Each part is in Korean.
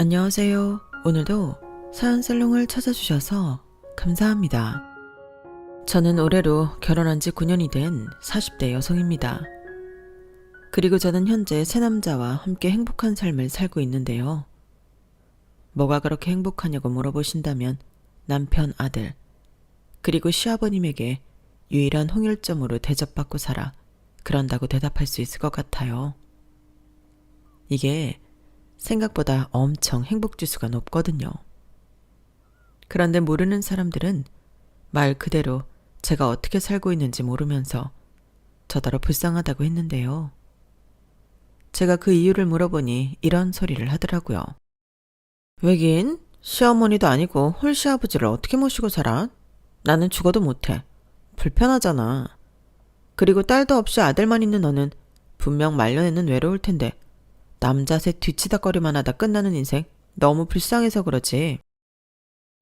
안녕하세요. 오늘도 사연살롱을 찾아주셔서 감사합니다. 저는 올해로 결혼한 지 9년이 된 40대 여성입니다. 그리고 저는 현재 세 남자와 함께 행복한 삶을 살고 있는데요. 뭐가 그렇게 행복하냐고 물어보신다면 남편, 아들, 그리고 시아버님에게 유일한 홍일점으로 대접받고 살아 그런다고 대답할 수 있을 것 같아요. 이게 생각보다 엄청 행복지수가 높거든요. 그런데 모르는 사람들은 말 그대로 제가 어떻게 살고 있는지 모르면서 저더러 불쌍하다고 했는데요. 제가 그 이유를 물어보니 이런 소리를 하더라고요. 왜긴 시어머니도 아니고 홀시아버지를 어떻게 모시고 살아? 나는 죽어도 못해. 불편하잖아. 그리고 딸도 없이 아들만 있는 너는 분명 말년에는 외로울 텐데 남자 셋 뒤치다거리만 하다 끝나는 인생 너무 불쌍해서 그러지.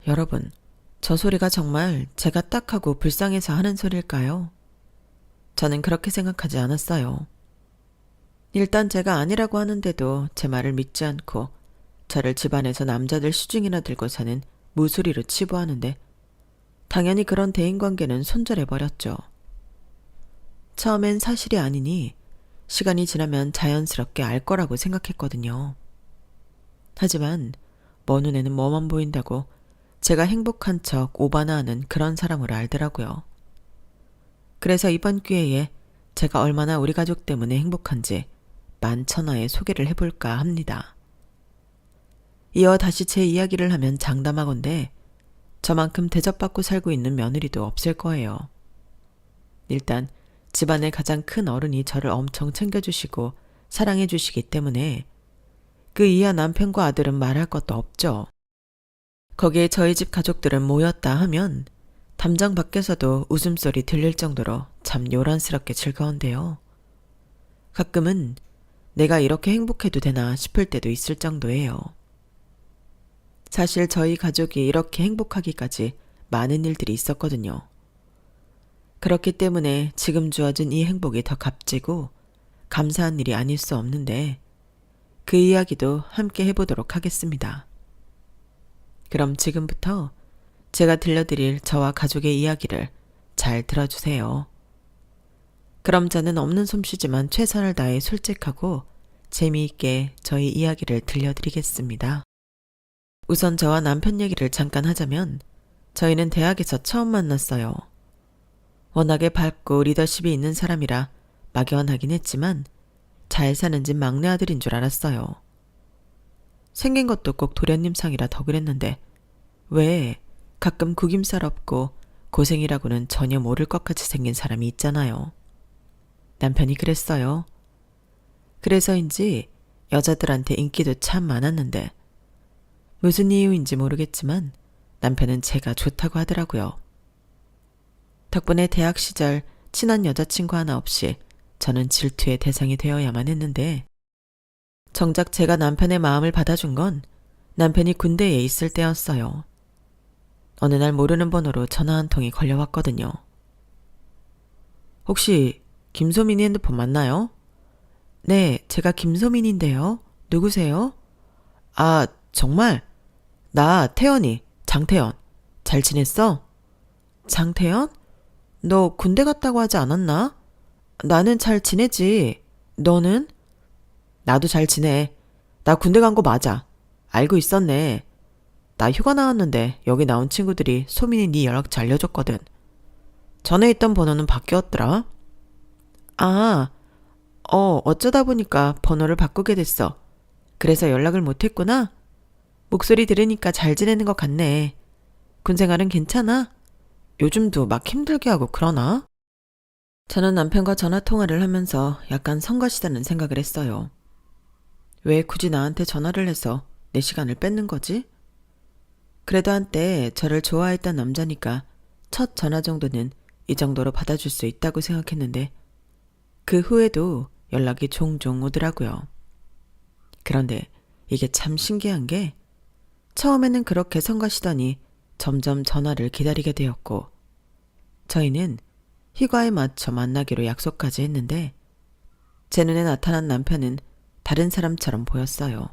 여러분, 저 소리가 정말 제가 딱 하고 불쌍해서 하는 소리일까요? 저는 그렇게 생각하지 않았어요. 일단 제가 아니라고 하는데도 제 말을 믿지 않고 저를 집안에서 남자들 시중이나 들고 사는 무소리로 치부하는데 당연히 그런 대인관계는 손절해버렸죠. 처음엔 사실이 아니니 시간이 지나면 자연스럽게 알 거라고 생각했거든요. 하지만 먼 눈에는 뭐만 보인다고 제가 행복한 척 오바나 하는 그런 사람으로 알더라고요. 그래서 이번 기회에 제가 얼마나 우리 가족 때문에 행복한지 만천하에 소개를 해볼까 합니다. 이어 다시 제 이야기를 하면 장담하건대 저만큼 대접받고 살고 있는 며느리도 없을 거예요. 일단 집안의 가장 큰 어른이 저를 엄청 챙겨주시고 사랑해주시기 때문에 그 이하 남편과 아들은 말할 것도 없죠. 거기에 저희 집 가족들은 모였다 하면 담장 밖에서도 웃음소리 들릴 정도로 참 요란스럽게 즐거운데요. 가끔은 내가 이렇게 행복해도 되나 싶을 때도 있을 정도예요. 사실 저희 가족이 이렇게 행복하기까지 많은 일들이 있었거든요. 그렇기 때문에 지금 주어진 이 행복이 더 값지고 감사한 일이 아닐 수 없는데 그 이야기도 함께 해보도록 하겠습니다. 그럼 지금부터 제가 들려드릴 저와 가족의 이야기를 잘 들어주세요. 그럼 저는 없는 솜씨지만 최선을 다해 솔직하고 재미있게 저희 이야기를 들려드리겠습니다. 우선 저와 남편 얘기를 잠깐 하자면 저희는 대학에서 처음 만났어요. 워낙에 밝고 리더십이 있는 사람이라 막연하긴 했지만 잘 사는 집 막내 아들인 줄 알았어요. 생긴 것도 꼭 도련님 상이라 더 그랬는데 왜 가끔 구김살 없고 고생이라고는 전혀 모를 것 같이 생긴 사람이 있잖아요. 남편이 그랬어요. 그래서인지 여자들한테 인기도 참 많았는데 무슨 이유인지 모르겠지만 남편은 제가 좋다고 하더라고요. 덕분에 대학 시절 친한 여자친구 하나 없이 저는 질투의 대상이 되어야만 했는데 정작 제가 남편의 마음을 받아준 건 남편이 군대에 있을 때였어요. 어느 날 모르는 번호로 전화 한 통이 걸려왔거든요. 혹시 김소민이 핸드폰 맞나요? 네, 제가 김소민인데요. 누구세요? 아, 정말? 나 태연이, 장태연. 잘 지냈어? 장태연? 너 군대 갔다고 하지 않았나? 나는 잘 지내지. 너는? 나도 잘 지내. 나 군대 간 거 맞아. 알고 있었네. 나 휴가 나왔는데 여기 나온 친구들이 소민이 네 연락처 알려줬거든. 전에 있던 번호는 바뀌었더라. 아, 어쩌다 보니까 번호를 바꾸게 됐어. 그래서 연락을 못했구나. 목소리 들으니까 잘 지내는 것 같네. 군 생활은 괜찮아? 요즘도 막 힘들게 하고 그러나? 저는 남편과 전화통화를 하면서 약간 성가시다는 생각을 했어요. 왜 굳이 나한테 전화를 해서 내 시간을 뺏는 거지? 그래도 한때 저를 좋아했던 남자니까 첫 전화 정도는 이 정도로 받아줄 수 있다고 생각했는데 그 후에도 연락이 종종 오더라고요. 그런데 이게 참 신기한 게 처음에는 그렇게 성가시더니 점점 전화를 기다리게 되었고 저희는 휴가에 맞춰 만나기로 약속까지 했는데 제 눈에 나타난 남편은 다른 사람처럼 보였어요.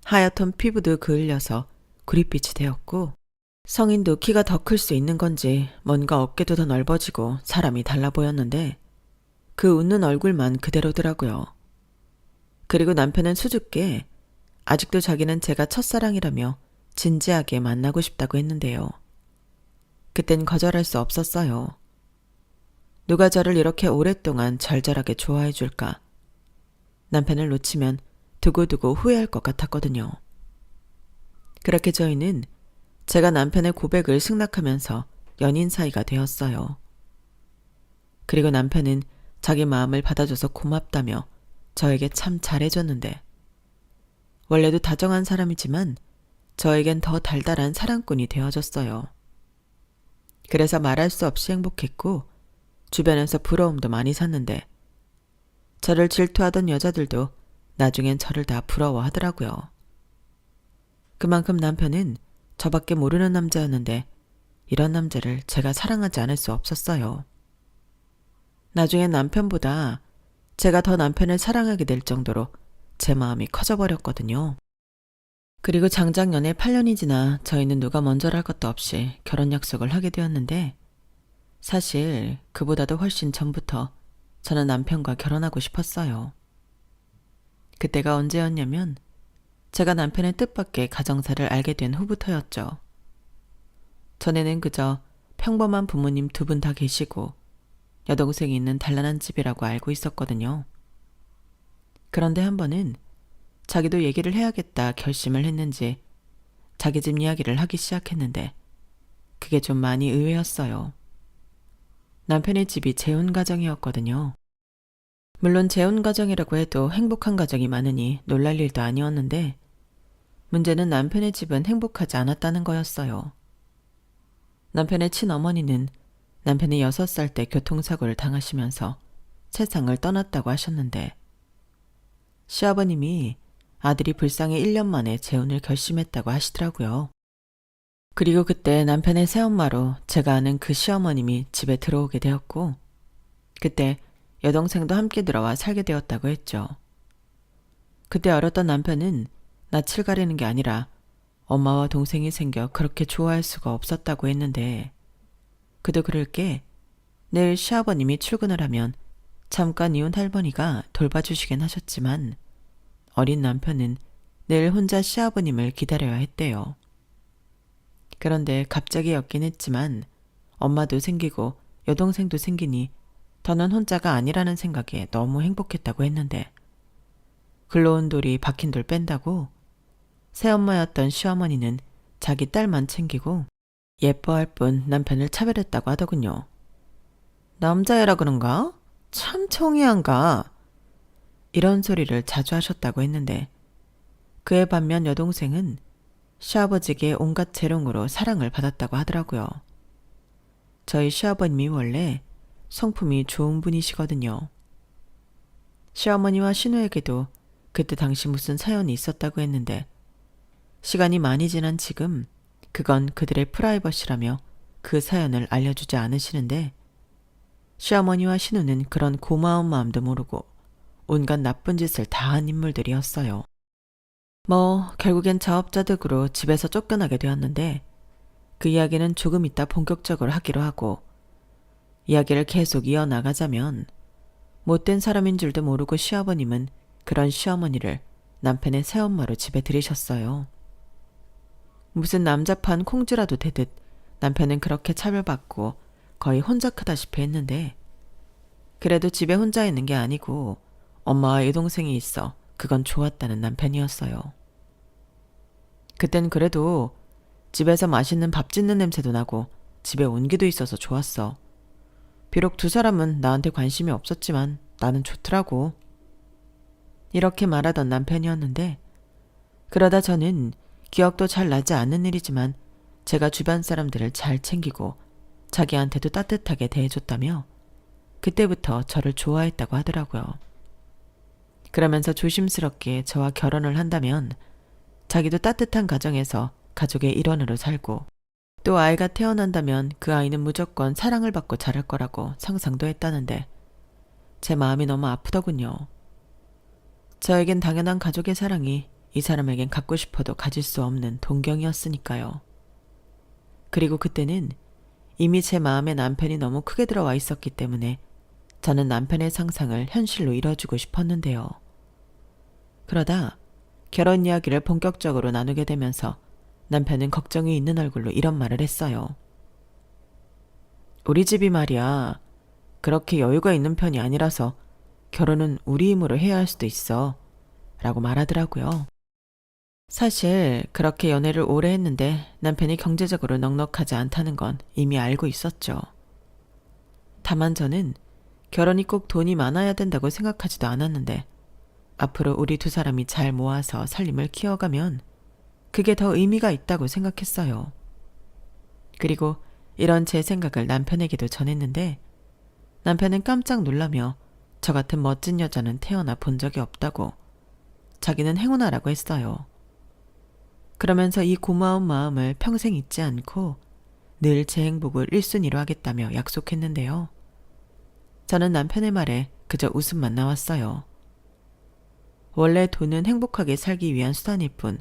하얗던 피부도 그을려서 구릿빛이 되었고 성인도 키가 더 클 수 있는 건지 뭔가 어깨도 더 넓어지고 사람이 달라 보였는데 그 웃는 얼굴만 그대로더라고요. 그리고 남편은 수줍게 아직도 자기는 제가 첫사랑이라며 진지하게 만나고 싶다고 했는데요. 그땐 거절할 수 없었어요. 누가 저를 이렇게 오랫동안 절절하게 좋아해 줄까? 남편을 놓치면 두고두고 후회할 것 같았거든요. 그렇게 저희는 제가 남편의 고백을 승낙하면서 연인 사이가 되었어요. 그리고 남편은 자기 마음을 받아줘서 고맙다며 저에게 참 잘해줬는데 원래도 다정한 사람이지만 저에겐 더 달달한 사랑꾼이 되어줬어요. 그래서 말할 수 없이 행복했고 주변에서 부러움도 많이 샀는데 저를 질투하던 여자들도 나중엔 저를 다 부러워하더라고요. 그만큼 남편은 저밖에 모르는 남자였는데 이런 남자를 제가 사랑하지 않을 수 없었어요. 나중엔 남편보다 제가 더 남편을 사랑하게 될 정도로 제 마음이 커져버렸거든요. 그리고 장작 연애 8년이 지나 저희는 누가 먼저랄 것도 없이 결혼 약속을 하게 되었는데 사실 그보다도 훨씬 전부터 저는 남편과 결혼하고 싶었어요. 그때가 언제였냐면 제가 남편의 뜻밖의 가정사를 알게 된 후부터였죠. 전에는 그저 평범한 부모님 두 분 다 계시고 여동생이 있는 단란한 집이라고 알고 있었거든요. 그런데 한 번은 자기도 얘기를 해야겠다 결심을 했는지 자기 집 이야기를 하기 시작했는데 그게 좀 많이 의외였어요. 남편의 집이 재혼 가정이었거든요. 물론 재혼 가정이라고 해도 행복한 가정이 많으니 놀랄 일도 아니었는데 문제는 남편의 집은 행복하지 않았다는 거였어요. 남편의 친어머니는 남편이 6살 때 교통사고를 당하시면서 세상을 떠났다고 하셨는데 시아버님이 아들이 불쌍해 1년 만에 재혼을 결심했다고 하시더라고요. 그리고 그때 남편의 새엄마로 제가 아는 그 시어머님이 집에 들어오게 되었고 그때 여동생도 함께 들어와 살게 되었다고 했죠. 그때 어렸던 남편은 낯을 가리는 게 아니라 엄마와 동생이 생겨 그렇게 좋아할 수가 없었다고 했는데 그도 그럴 게 내일 시아버님이 출근을 하면 잠깐 이혼 할머니가 돌봐주시긴 하셨지만 어린 남편은 내일 혼자 시아버님을 기다려야 했대요. 그런데 갑자기 였긴 했지만 엄마도 생기고 여동생도 생기니 더는 혼자가 아니라는 생각에 너무 행복했다고 했는데 굴러온 돌이 박힌 돌 뺀다고 새엄마였던 시어머니는 자기 딸만 챙기고 예뻐할 뿐 남편을 차별했다고 하더군요. 남자애라 그런가? 참 청이한가? 이런 소리를 자주 하셨다고 했는데 그에 반면 여동생은 시아버지에게 온갖 재롱으로 사랑을 받았다고 하더라고요. 저희 시아버님이 원래 성품이 좋은 분이시거든요. 시어머니와 신우에게도 그때 당시 무슨 사연이 있었다고 했는데 시간이 많이 지난 지금 그건 그들의 프라이버시라며 그 사연을 알려주지 않으시는데 시어머니와 신우는 그런 고마운 마음도 모르고 온갖 나쁜 짓을 다 한 인물들이었어요. 결국엔 자업자득으로 집에서 쫓겨나게 되었는데 그 이야기는 조금 이따 본격적으로 하기로 하고 이야기를 계속 이어나가자면 못된 사람인 줄도 모르고 시아버님은 그런 시어머니를 남편의 새엄마로 집에 들이셨어요. 무슨 남자판 콩쥐라도 되듯 남편은 그렇게 차별받고 거의 혼자 크다시피 했는데 그래도 집에 혼자 있는 게 아니고 엄마와 여동생이 있어 그건 좋았다는 남편이었어요. 그땐 그래도 집에서 맛있는 밥 짓는 냄새도 나고 집에 온기도 있어서 좋았어. 비록 두 사람은 나한테 관심이 없었지만 나는 좋더라고. 이렇게 말하던 남편이었는데 그러다 저는 기억도 잘 나지 않는 일이지만 제가 주변 사람들을 잘 챙기고 자기한테도 따뜻하게 대해줬다며 그때부터 저를 좋아했다고 하더라고요. 그러면서 조심스럽게 저와 결혼을 한다면 자기도 따뜻한 가정에서 가족의 일원으로 살고 또 아이가 태어난다면 그 아이는 무조건 사랑을 받고 자랄 거라고 상상도 했다는데 제 마음이 너무 아프더군요. 저에겐 당연한 가족의 사랑이 이 사람에겐 갖고 싶어도 가질 수 없는 동경이었으니까요. 그리고 그때는 이미 제 마음에 남편이 너무 크게 들어와 있었기 때문에 저는 남편의 상상을 현실로 이뤄주고 싶었는데요. 그러다 결혼 이야기를 본격적으로 나누게 되면서 남편은 걱정이 있는 얼굴로 이런 말을 했어요. 우리 집이 말이야, 그렇게 여유가 있는 편이 아니라서 결혼은 우리 힘으로 해야 할 수도 있어. 라고 말하더라고요. 사실 그렇게 연애를 오래 했는데 남편이 경제적으로 넉넉하지 않다는 건 이미 알고 있었죠. 다만 저는 결혼이 꼭 돈이 많아야 된다고 생각하지도 않았는데 앞으로 우리 두 사람이 잘 모아서 살림을 키워가면 그게 더 의미가 있다고 생각했어요. 그리고 이런 제 생각을 남편에게도 전했는데 남편은 깜짝 놀라며 저 같은 멋진 여자는 태어나 본 적이 없다고 자기는 행운아라고 했어요. 그러면서 이 고마운 마음을 평생 잊지 않고 늘 제 행복을 1순위로 하겠다며 약속했는데요. 저는 남편의 말에 그저 웃음만 나왔어요. 원래 돈은 행복하게 살기 위한 수단일 뿐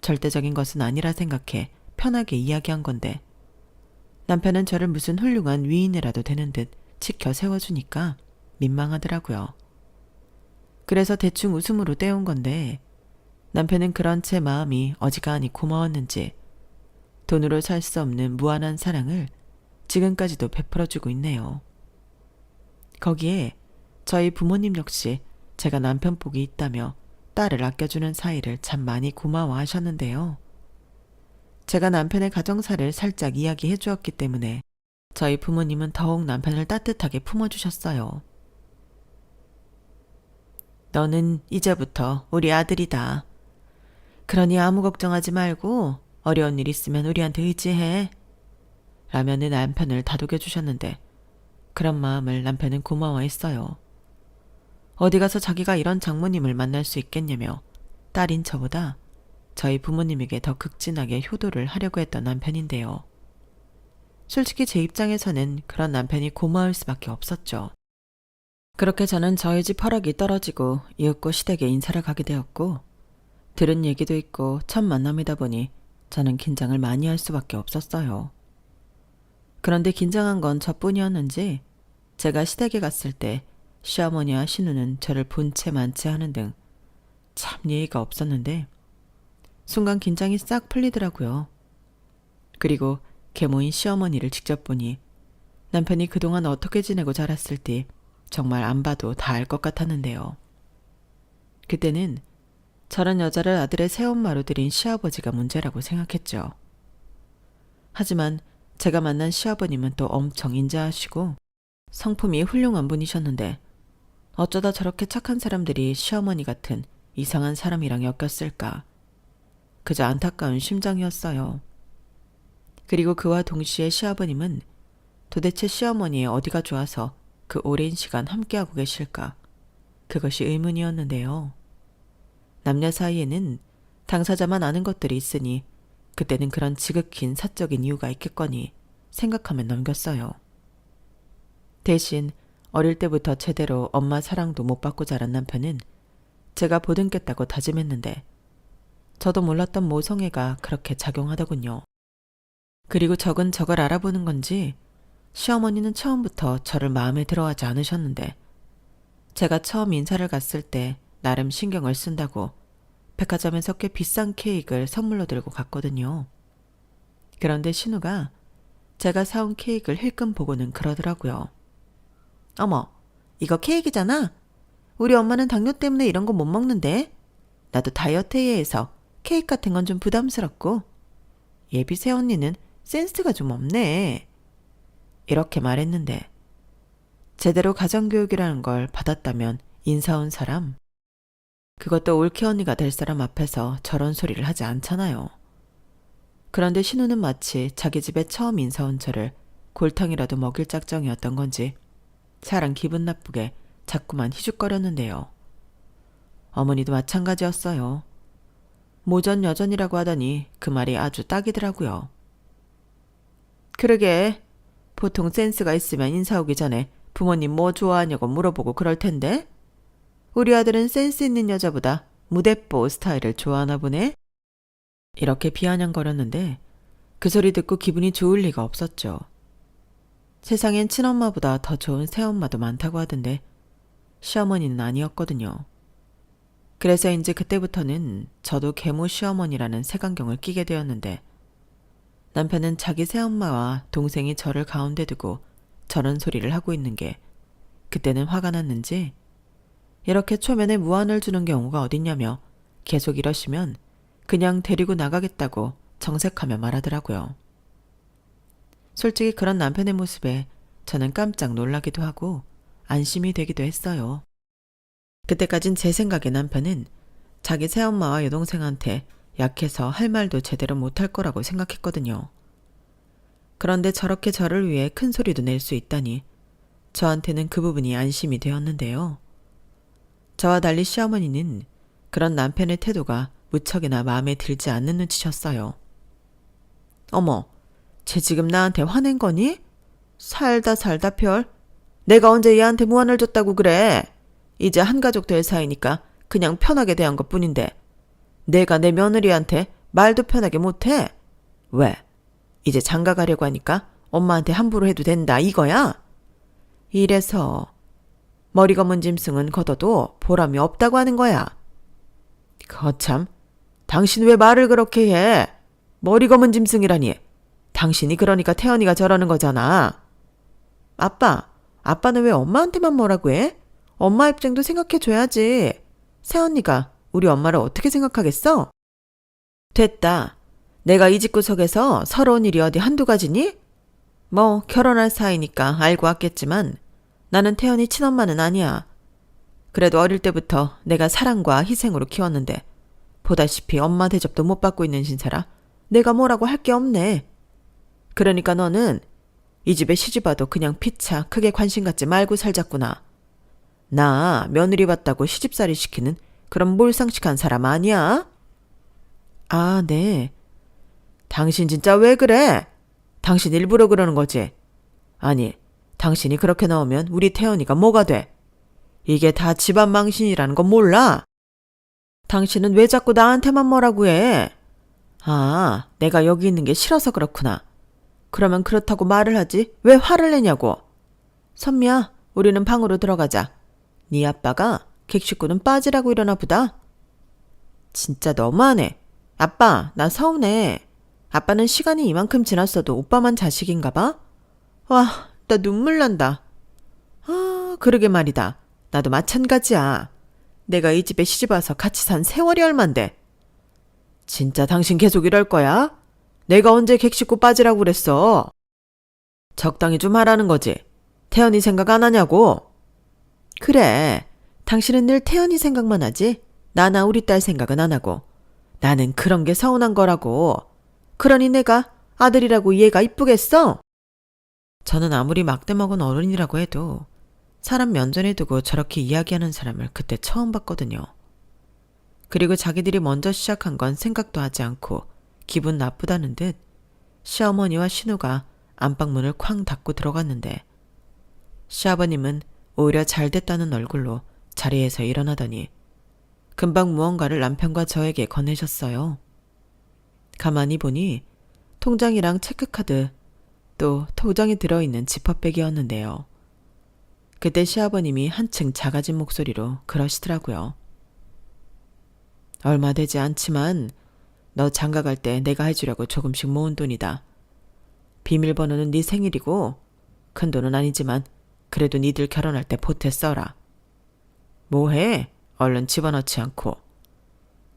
절대적인 것은 아니라 생각해 편하게 이야기한 건데 남편은 저를 무슨 훌륭한 위인이라도 되는 듯 치켜 세워주니까 민망하더라고요. 그래서 대충 웃음으로 떼운 건데 남편은 그런 제 마음이 어지간히 고마웠는지 돈으로 살 수 없는 무한한 사랑을 지금까지도 베풀어주고 있네요. 거기에 저희 부모님 역시 제가 남편 복이 있다며 딸을 아껴주는 사이를 참 많이 고마워하셨는데요. 제가 남편의 가정사를 살짝 이야기해 주었기 때문에 저희 부모님은 더욱 남편을 따뜻하게 품어주셨어요. 너는 이제부터 우리 아들이다. 그러니 아무 걱정하지 말고 어려운 일 있으면 우리한테 의지해. 라면은 남편을 다독여 주셨는데 그런 마음을 남편은 고마워했어요. 어디 가서 자기가 이런 장모님을 만날 수 있겠냐며 딸인 저보다 저희 부모님에게 더 극진하게 효도를 하려고 했던 남편인데요. 솔직히 제 입장에서는 그런 남편이 고마울 수밖에 없었죠. 그렇게 저는 저희 집 허락이 떨어지고 이윽고 시댁에 인사를 가게 되었고 들은 얘기도 있고 첫 만남이다 보니 저는 긴장을 많이 할 수밖에 없었어요. 그런데 긴장한 건 저뿐이었는지 제가 시댁에 갔을 때 시어머니와 신우는 저를 본체 만체 하는 등 참 예의가 없었는데 순간 긴장이 싹 풀리더라고요. 그리고 계모인 시어머니를 직접 보니 남편이 그동안 어떻게 지내고 자랐을지 정말 안 봐도 다 알 것 같았는데요. 그때는 저런 여자를 아들의 새엄마로 들인 시아버지가 문제라고 생각했죠. 하지만 제가 만난 시아버님은 또 엄청 인자하시고 성품이 훌륭한 분이셨는데 어쩌다 저렇게 착한 사람들이 시어머니 같은 이상한 사람이랑 엮였을까. 그저 안타까운 심정이었어요. 그리고 그와 동시에 시아버님은 도대체 시어머니의 어디가 좋아서 그 오랜 시간 함께하고 계실까. 그것이 의문이었는데요. 남녀 사이에는 당사자만 아는 것들이 있으니 그때는 그런 지극히 사적인 이유가 있겠거니 생각하면 넘겼어요. 대신 어릴 때부터 제대로 엄마 사랑도 못 받고 자란 남편은 제가 보듬겠다고 다짐했는데 저도 몰랐던 모성애가 그렇게 작용하더군요. 그리고 적은 저걸 알아보는 건지 시어머니는 처음부터 저를 마음에 들어하지 않으셨는데 제가 처음 인사를 갔을 때 나름 신경을 쓴다고 백화점에서 꽤 비싼 케이크를 선물로 들고 갔거든요. 그런데 신우가 제가 사온 케이크를 힐끔 보고는 그러더라고요. 어머, 이거 케이크잖아? 우리 엄마는 당뇨 때문에 이런 거 못 먹는데? 나도 다이어트에 해서 케이크 같은 건 좀 부담스럽고 예비 새언니는 센스가 좀 없네. 이렇게 말했는데 제대로 가정교육이라는 걸 받았다면 인사 온 사람, 그것도 올케 언니가 될 사람 앞에서 저런 소리를 하지 않잖아요. 그런데 신우는 마치 자기 집에 처음 인사 온 저를 골탕이라도 먹일 작정이었던 건지 사람 기분 나쁘게 자꾸만 희죽거렸는데요. 어머니도 마찬가지였어요. 모전 여전이라고 하더니 그 말이 아주 딱이더라고요. 그러게, 보통 센스가 있으면 인사 오기 전에 부모님 뭐 좋아하냐고 물어보고 그럴 텐데 우리 아들은 센스 있는 여자보다 무대뽀 스타일을 좋아하나 보네? 이렇게 비아냥거렸는데 그 소리 듣고 기분이 좋을 리가 없었죠. 세상엔 친엄마보다 더 좋은 새엄마도 많다고 하던데 시어머니는 아니었거든요. 그래서인지 그때부터는 저도 계모 시어머니라는 색안경을 끼게 되었는데 남편은 자기 새엄마와 동생이 저를 가운데 두고 저런 소리를 하고 있는 게 그때는 화가 났는지 이렇게 초면에 무안을 주는 경우가 어딨냐며 계속 이러시면 그냥 데리고 나가겠다고 정색하며 말하더라고요. 솔직히 그런 남편의 모습에 저는 깜짝 놀라기도 하고 안심이 되기도 했어요. 그때까진 제 생각에 남편은 자기 새엄마와 여동생한테 약해서 할 말도 제대로 못할 거라고 생각했거든요. 그런데 저렇게 저를 위해 큰 소리도 낼 수 있다니 저한테는 그 부분이 안심이 되었는데요. 저와 달리 시어머니는 그런 남편의 태도가 무척이나 마음에 들지 않는 눈치셨어요. 어머, 쟤 지금 나한테 화낸 거니? 살다 별. 내가 언제 얘한테 무안을 줬다고 그래. 이제 한가족 될 사이니까 그냥 편하게 대한 것뿐인데 내가 내 며느리한테 말도 편하게 못해? 왜? 이제 장가 가려고 하니까 엄마한테 함부로 해도 된다 이거야? 이래서 머리 검은 짐승은 걷어도 보람이 없다고 하는 거야. 거참, 당신 왜 말을 그렇게 해? 머리 검은 짐승이라니. 당신이 그러니까 태연이가 저러는 거잖아. 아빠는 왜 엄마한테만 뭐라고 해? 엄마 입장도 생각해줘야지. 새언니가 우리 엄마를 어떻게 생각하겠어? 됐다. 내가 이 집구석에서 서러운 일이 어디 한두 가지니? 뭐 결혼할 사이니까 알고 왔겠지만 나는 태연이 친엄마는 아니야. 그래도 어릴 때부터 내가 사랑과 희생으로 키웠는데 보다시피 엄마 대접도 못 받고 있는 신세라 내가 뭐라고 할 게 없네. 그러니까 너는 이 집에 시집와도 그냥 피차 크게 관심 갖지 말고 살자꾸나. 나 며느리 봤다고 시집살이 시키는 그런 몰상식한 사람 아니야? 아, 네. 당신 진짜 왜 그래? 당신 일부러 그러는 거지? 아니, 당신이 그렇게 나오면 우리 태연이가 뭐가 돼? 이게 다 집안 망신이라는 건 몰라? 당신은 왜 자꾸 나한테만 뭐라고 해? 아, 내가 여기 있는 게 싫어서 그렇구나. 그러면 그렇다고 말을 하지 왜 화를 내냐고. 선미야, 우리는 방으로 들어가자. 네 아빠가 객식구는 빠지라고 이러나 보다. 진짜 너무하네. 아빠, 나 서운해. 아빠는 시간이 이만큼 지났어도 오빠만 자식인가 봐? 와, 나 눈물 난다. 아, 그러게 말이다. 나도 마찬가지야. 내가 이 집에 시집와서 같이 산 세월이 얼만데. 진짜 당신 계속 이럴 거야? 내가 언제 객식구 빠지라고 그랬어? 적당히 좀 하라는 거지. 태연이 생각 안 하냐고. 그래, 당신은 늘 태연이 생각만 하지. 나나 우리 딸 생각은 안 하고. 나는 그런 게 서운한 거라고. 그러니 내가 아들이라고 얘가 이쁘겠어? 저는 아무리 막대 먹은 어른이라고 해도 사람 면전에 두고 저렇게 이야기하는 사람을 그때 처음 봤거든요. 그리고 자기들이 먼저 시작한 건 생각도 하지 않고 기분 나쁘다는 듯 시어머니와 신우가 안방문을 쾅 닫고 들어갔는데 시아버님은 오히려 잘됐다는 얼굴로 자리에서 일어나더니 금방 무언가를 남편과 저에게 건네셨어요. 가만히 보니 통장이랑 체크카드 또 도장이 들어있는 지퍼백이었는데요. 그때 시아버님이 한층 작아진 목소리로 그러시더라고요. 얼마 되지 않지만 너 장가갈 때 내가 해주려고 조금씩 모은 돈이다. 비밀번호는 네 생일이고 큰 돈은 아니지만 그래도 니들 결혼할 때 보태 써라. 뭐해? 얼른 집어넣지 않고.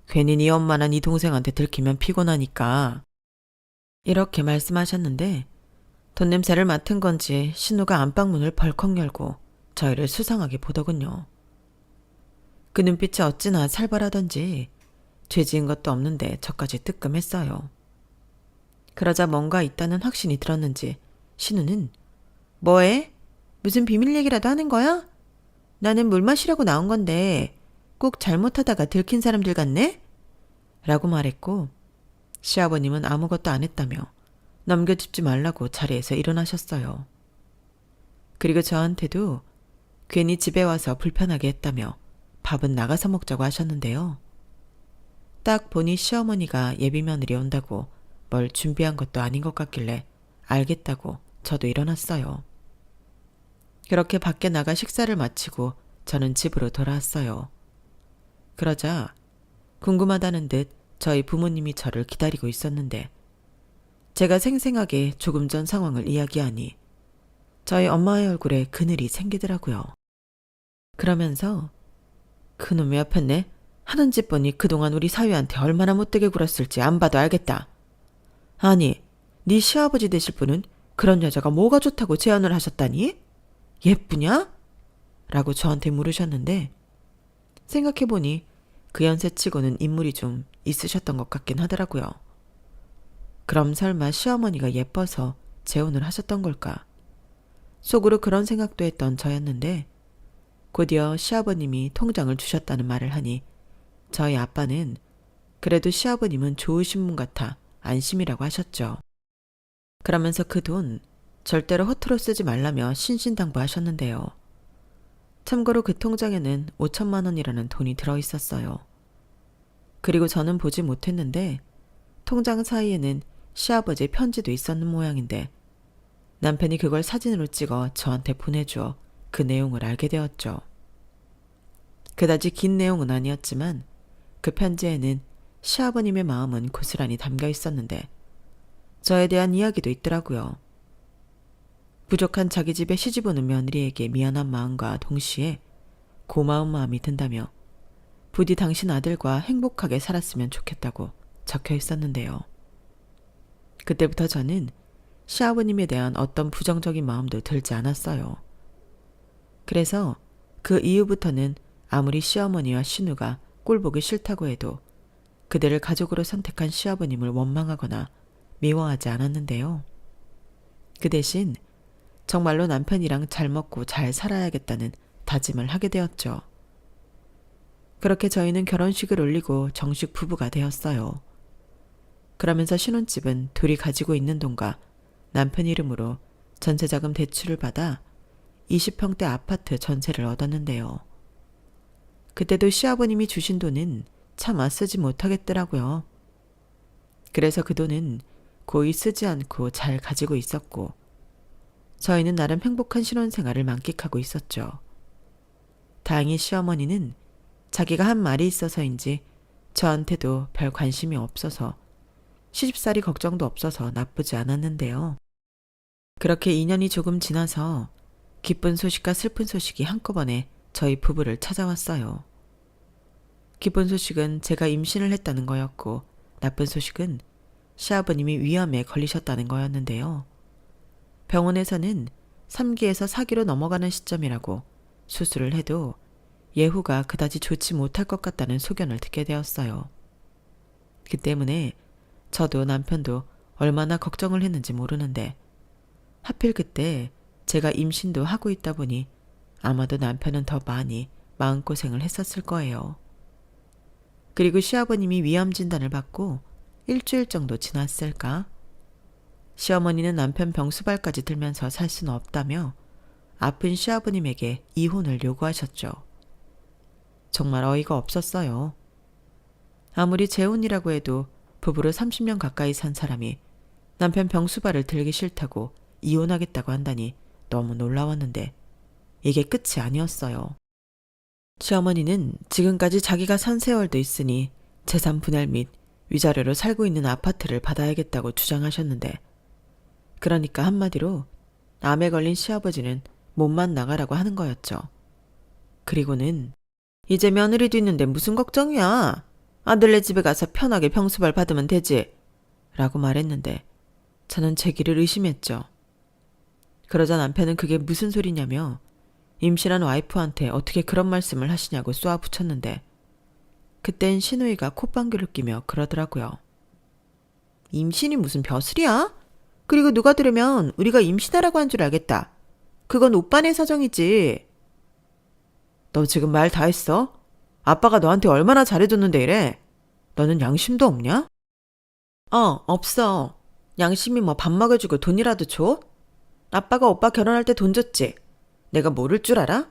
괜히 네 엄마나 네 동생한테 들키면 피곤하니까. 이렇게 말씀하셨는데 돈 냄새를 맡은 건지 신우가 안방문을 벌컥 열고 저희를 수상하게 보더군요. 그 눈빛이 어찌나 살벌하던지 죄 지은 것도 없는데 저까지 뜨끔했어요. 그러자 뭔가 있다는 확신이 들었는지 신우는 뭐해? 무슨 비밀 얘기라도 하는 거야? 나는 물 마시려고 나온 건데 꼭 잘못하다가 들킨 사람들 같네? 라고 말했고 시아버님은 아무것도 안 했다며 넘겨짚지 말라고 자리에서 일어나셨어요. 그리고 저한테도 괜히 집에 와서 불편하게 했다며 밥은 나가서 먹자고 하셨는데요. 딱 보니 시어머니가 예비 며느리 온다고 뭘 준비한 것도 아닌 것 같길래 알겠다고 저도 일어났어요. 그렇게 밖에 나가 식사를 마치고 저는 집으로 돌아왔어요. 그러자 궁금하다는 듯 저희 부모님이 저를 기다리고 있었는데 제가 생생하게 조금 전 상황을 이야기하니 저희 엄마의 얼굴에 그늘이 생기더라고요. 그러면서 그놈의 앞했네. 하는 짓 보니 그동안 우리 사위한테 얼마나 못되게 굴었을지 안 봐도 알겠다. 아니, 네 시아버지 되실 분은 그런 여자가 뭐가 좋다고 제안을 하셨다니? 예쁘냐? 라고 저한테 물으셨는데 생각해보니 그 연세치고는 인물이 좀 있으셨던 것 같긴 하더라고요. 그럼 설마 시어머니가 예뻐서 재혼을 하셨던 걸까? 속으로 그런 생각도 했던 저였는데 곧이어 시아버님이 통장을 주셨다는 말을 하니 저희 아빠는 그래도 시아버님은 좋으신 분 같아 안심이라고 하셨죠. 그러면서 그 돈 절대로 허투루 쓰지 말라며 신신당부하셨는데요. 참고로 그 통장에는 5천만 원이라는 돈이 들어있었어요. 그리고 저는 보지 못했는데 통장 사이에는 시아버지의 편지도 있었는 모양인데 남편이 그걸 사진으로 찍어 저한테 보내주어 그 내용을 알게 되었죠. 그다지 긴 내용은 아니었지만 그 편지에는 시아버님의 마음은 고스란히 담겨 있었는데 저에 대한 이야기도 있더라고요. 부족한 자기 집에 시집 오는 며느리에게 미안한 마음과 동시에 고마운 마음이 든다며 부디 당신 아들과 행복하게 살았으면 좋겠다고 적혀 있었는데요. 그때부터 저는 시아버님에 대한 어떤 부정적인 마음도 들지 않았어요. 그래서 그 이후부터는 아무리 시어머니와 신우가 꼴보기 싫다고 해도 그들을 가족으로 선택한 시아버님을 원망하거나 미워하지 않았는데요. 그 대신 정말로 남편이랑 잘 먹고 잘 살아야겠다는 다짐을 하게 되었죠. 그렇게 저희는 결혼식을 올리고 정식 부부가 되었어요. 그러면서 신혼집은 둘이 가지고 있는 돈과 남편 이름으로 전세자금 대출을 받아 20평대 아파트 전세를 얻었는데요. 그때도 시아버님이 주신 돈은 차마 쓰지 못하겠더라고요. 그래서 그 돈은 고이 쓰지 않고 잘 가지고 있었고 저희는 나름 행복한 신혼생활을 만끽하고 있었죠. 다행히 시어머니는 자기가 한 말이 있어서인지 저한테도 별 관심이 없어서 시집살이 걱정도 없어서 나쁘지 않았는데요. 그렇게 2년이 조금 지나서 기쁜 소식과 슬픈 소식이 한꺼번에 저희 부부를 찾아왔어요. 기쁜 소식은 제가 임신을 했다는 거였고 나쁜 소식은 시아버님이 위암에 걸리셨다는 거였는데요. 병원에서는 3기에서 4기로 넘어가는 시점이라고 수술을 해도 예후가 그다지 좋지 못할 것 같다는 소견을 듣게 되었어요. 그 때문에 저도 남편도 얼마나 걱정을 했는지 모르는데 하필 그때 제가 임신도 하고 있다 보니 아마도 남편은 더 많이 마음고생을 했었을 거예요. 그리고 시아버님이 위암 진단을 받고 일주일 정도 지났을까? 시어머니는 남편 병수발까지 들면서 살 수는 없다며 아픈 시아버님에게 이혼을 요구하셨죠. 정말 어이가 없었어요. 아무리 재혼이라고 해도 부부로 30년 가까이 산 사람이 남편 병수발을 들기 싫다고 이혼하겠다고 한다니 너무 놀라웠는데 이게 끝이 아니었어요. 시어머니는 지금까지 자기가 산 세월도 있으니 재산 분할 및 위자료로 살고 있는 아파트를 받아야겠다고 주장하셨는데 그러니까 한마디로 암에 걸린 시아버지는 몸만 나가라고 하는 거였죠. 그리고는 이제 며느리도 있는데 무슨 걱정이야. 아들네 집에 가서 편하게 병수발 받으면 되지. 라고 말했는데 저는 제 귀를 의심했죠. 그러자 남편은 그게 무슨 소리냐며 임신한 와이프한테 어떻게 그런 말씀을 하시냐고 쏘아붙였는데 그땐 신우이가 콧방귀를 끼며 그러더라고요. 임신이 무슨 벼슬이야? 그리고 누가 들으면 우리가 임신하라고 한 줄 알겠다. 그건 오빠네 사정이지. 너 지금 말 다 했어? 아빠가 너한테 얼마나 잘해줬는데 이래? 너는 양심도 없냐? 없어. 양심이 뭐 밥 먹여주고 돈이라도 줘? 아빠가 오빠 결혼할 때 돈 줬지. 내가 모를 줄 알아?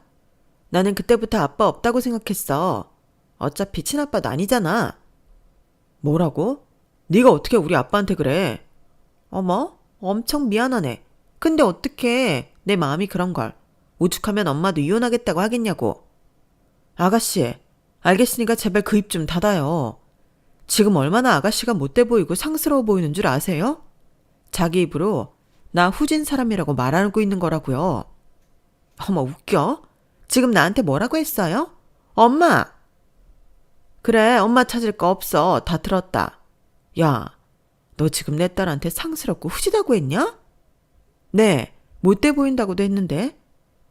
나는 그때부터 아빠 없다고 생각했어. 어차피 친아빠도 아니잖아. 뭐라고? 네가 어떻게 우리 아빠한테 그래? 어머, 엄청 미안하네. 근데 어떡해. 내 마음이 그런 걸. 오죽하면 엄마도 이혼하겠다고 하겠냐고. 아가씨, 알겠으니까 제발 그 입 좀 닫아요. 지금 얼마나 아가씨가 못돼 보이고 상스러워 보이는 줄 아세요? 자기 입으로 나 후진 사람이라고 말하고 있는 거라고요. 어머, 웃겨? 지금 나한테 뭐라고 했어요? 엄마! 그래, 엄마 찾을 거 없어. 다 들었다. 야, 너 지금 내 딸한테 상스럽고 후지다고 했냐? 네, 못돼 보인다고도 했는데.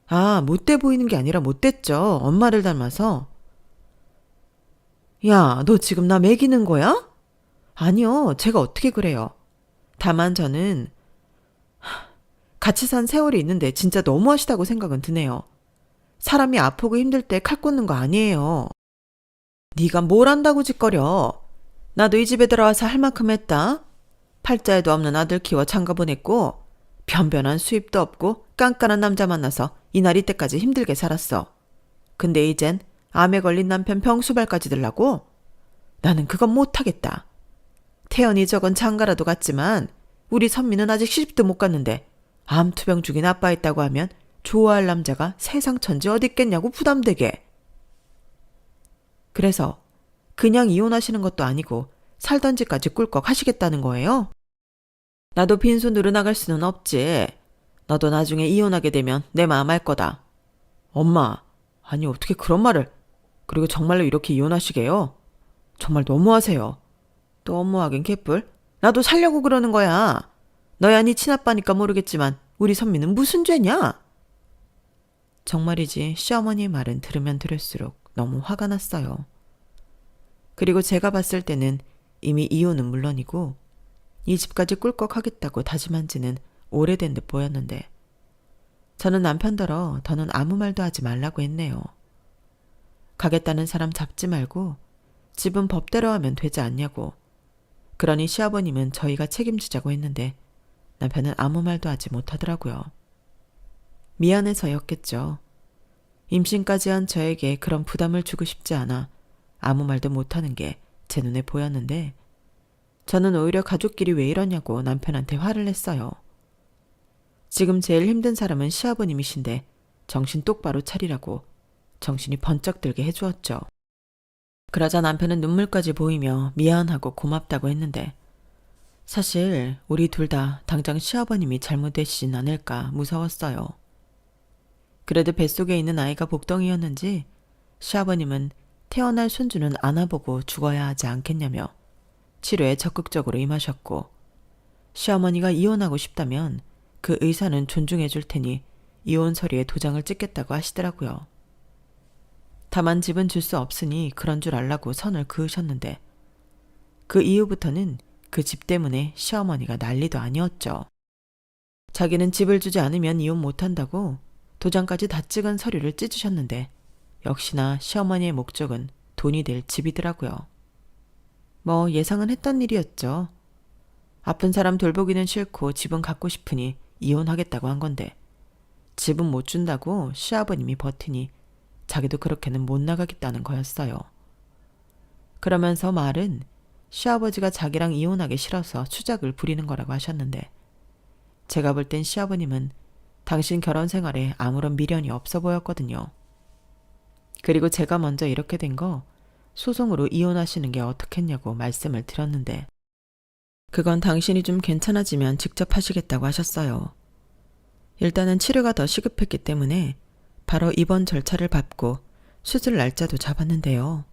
아, 못돼 보이는 게 아니라 못됐죠. 엄마를 닮아서. 야, 너 지금 나 매기는 거야? 아니요, 제가 어떻게 그래요. 다만 저는 같이 산 세월이 있는데 진짜 너무하시다고 생각은 드네요. 사람이 아프고 힘들 때 칼 꽂는 거 아니에요. 네가 뭘 안다고 짓거려. 나도 이 집에 들어와서 할 만큼 했다. 팔자에도 없는 아들 키워 장가 보냈고 변변한 수입도 없고 깐깐한 남자 만나서 이날 이때까지 힘들게 살았어. 근데 이젠 암에 걸린 남편 병수발까지 들라고? 나는 그건 못하겠다. 태연이 저건 장가라도 갔지만 우리 선미는 아직 시집도 못 갔는데 암투병 죽인 아빠 있다고 하면 좋아할 남자가 세상 천지 어디 있겠냐고 부담되게. 그래서 그냥 이혼하시는 것도 아니고 살던 집까지 꿀꺽 하시겠다는 거예요? 나도 빈손으로 나갈 수는 없지. 너도 나중에 이혼하게 되면 내 마음 알 거다. 엄마, 아니 어떻게 그런 말을. 그리고 정말로 이렇게 이혼하시게요? 정말 너무하세요. 너무하긴 개뿔. 나도 살려고 그러는 거야. 너야 네 친아빠니까 모르겠지만 우리 선미는 무슨 죄냐? 정말이지 시어머니의 말은 들으면 들을수록 너무 화가 났어요. 그리고 제가 봤을 때는 이미 이혼은 물론이고 이 집까지 꿀꺽 하겠다고 다짐한 지는 오래된 듯 보였는데 저는 남편더러 더는 아무 말도 하지 말라고 했네요. 가겠다는 사람 잡지 말고 집은 법대로 하면 되지 않냐고. 그러니 시아버님은 저희가 책임지자고 했는데 남편은 아무 말도 하지 못하더라고요. 미안해서였겠죠. 임신까지 한 저에게 그런 부담을 주고 싶지 않아 아무 말도 못하는 게 제 눈에 보였는데 저는 오히려 가족끼리 왜 이러냐고 남편한테 화를 냈어요. 지금 제일 힘든 사람은 시아버님이신데 정신 똑바로 차리라고 정신이 번쩍 들게 해주었죠. 그러자 남편은 눈물까지 보이며 미안하고 고맙다고 했는데 사실 우리 둘 다 당장 시아버님이 잘못되시진 않을까 무서웠어요. 그래도 뱃속에 있는 아이가 복덩이였는지 시아버님은 태어날 손주는 안아보고 죽어야 하지 않겠냐며 치료에 적극적으로 임하셨고 시어머니가 이혼하고 싶다면 그 의사는 존중해 줄 테니 이혼 서류에 도장을 찍겠다고 하시더라고요. 다만 집은 줄 수 없으니 그런 줄 알라고 선을 그으셨는데 그 이후부터는 그 집 때문에 시어머니가 난리도 아니었죠. 자기는 집을 주지 않으면 이혼 못한다고 도장까지 다 찍은 서류를 찢으셨는데 역시나 시어머니의 목적은 돈이 될 집이더라고요. 뭐 예상은 했던 일이었죠. 아픈 사람 돌보기는 싫고 집은 갖고 싶으니 이혼하겠다고 한 건데 집은 못 준다고 시아버님이 버티니 자기도 그렇게는 못 나가겠다는 거였어요. 그러면서 말은 시아버지가 자기랑 이혼하기 싫어서 추작을 부리는 거라고 하셨는데 제가 볼 땐 시아버님은 당신 결혼 생활에 아무런 미련이 없어 보였거든요. 그리고 제가 먼저 이렇게 된 거 소송으로 이혼하시는 게 어떻겠냐고 말씀을 드렸는데 그건 당신이 좀 괜찮아지면 직접 하시겠다고 하셨어요. 일단은 치료가 더 시급했기 때문에 바로 입원 절차를 밟고 수술 날짜도 잡았는데요.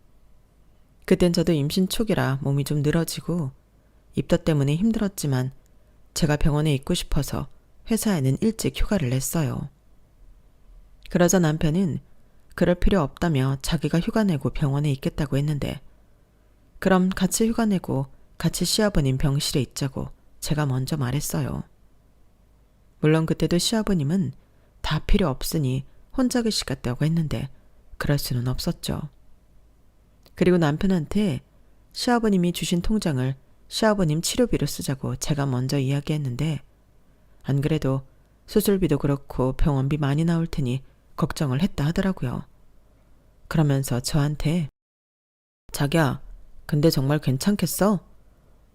그땐 저도 임신 초기라 몸이 좀 늘어지고 입덧 때문에 힘들었지만 제가 병원에 있고 싶어서 회사에는 일찍 휴가를 냈어요. 그러자 남편은 그럴 필요 없다며 자기가 휴가 내고 병원에 있겠다고 했는데 그럼 같이 휴가 내고 같이 시아버님 병실에 있자고 제가 먼저 말했어요. 물론 그때도 시아버님은 다 필요 없으니 혼자 계시겠다고 했는데 그럴 수는 없었죠. 그리고 남편한테 시아버님이 주신 통장을 시아버님 치료비로 쓰자고 제가 먼저 이야기했는데 안 그래도 수술비도 그렇고 병원비 많이 나올 테니 걱정을 했다 하더라고요. 그러면서 저한테 자기야, 근데 정말 괜찮겠어?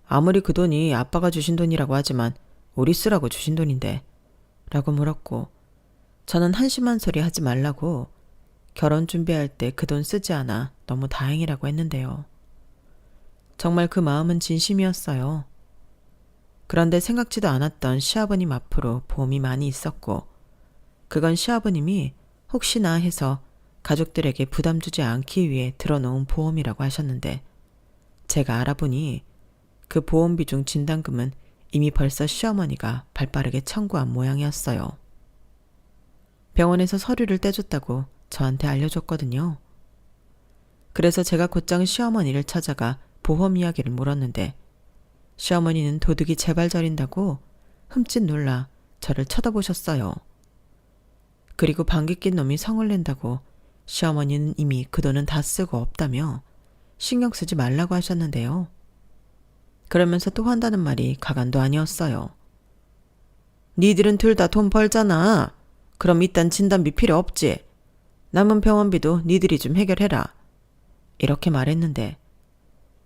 아무리 그 돈이 아빠가 주신 돈이라고 하지만 우리 쓰라고 주신 돈인데 라고 물었고, 저는 한심한 소리 하지 말라고 결혼 준비할 때 그 돈 쓰지 않아 너무 다행이라고 했는데요. 정말 그 마음은 진심이었어요. 그런데 생각지도 않았던 시아버님 앞으로 보험이 많이 있었고, 그건 시아버님이 혹시나 해서 가족들에게 부담 주지 않기 위해 들어놓은 보험이라고 하셨는데, 제가 알아보니 그 보험비 중 진단금은 이미 벌써 시어머니가 발빠르게 청구한 모양이었어요. 병원에서 서류를 떼줬다고 저한테 알려줬거든요. 그래서 제가 곧장 시어머니를 찾아가 보험 이야기를 물었는데, 시어머니는 도둑이 제발 저린다고 흠칫 놀라 저를 쳐다보셨어요. 그리고 방귀 낀 놈이 성을 낸다고 시어머니는 이미 그 돈은 다 쓰고 없다며 신경 쓰지 말라고 하셨는데요. 그러면서 또 한다는 말이 가관도 아니었어요. 니들은 둘 다 돈 벌잖아. 그럼 이딴 진단비 필요 없지. 남은 병원비도 니들이 좀 해결해라. 이렇게 말했는데,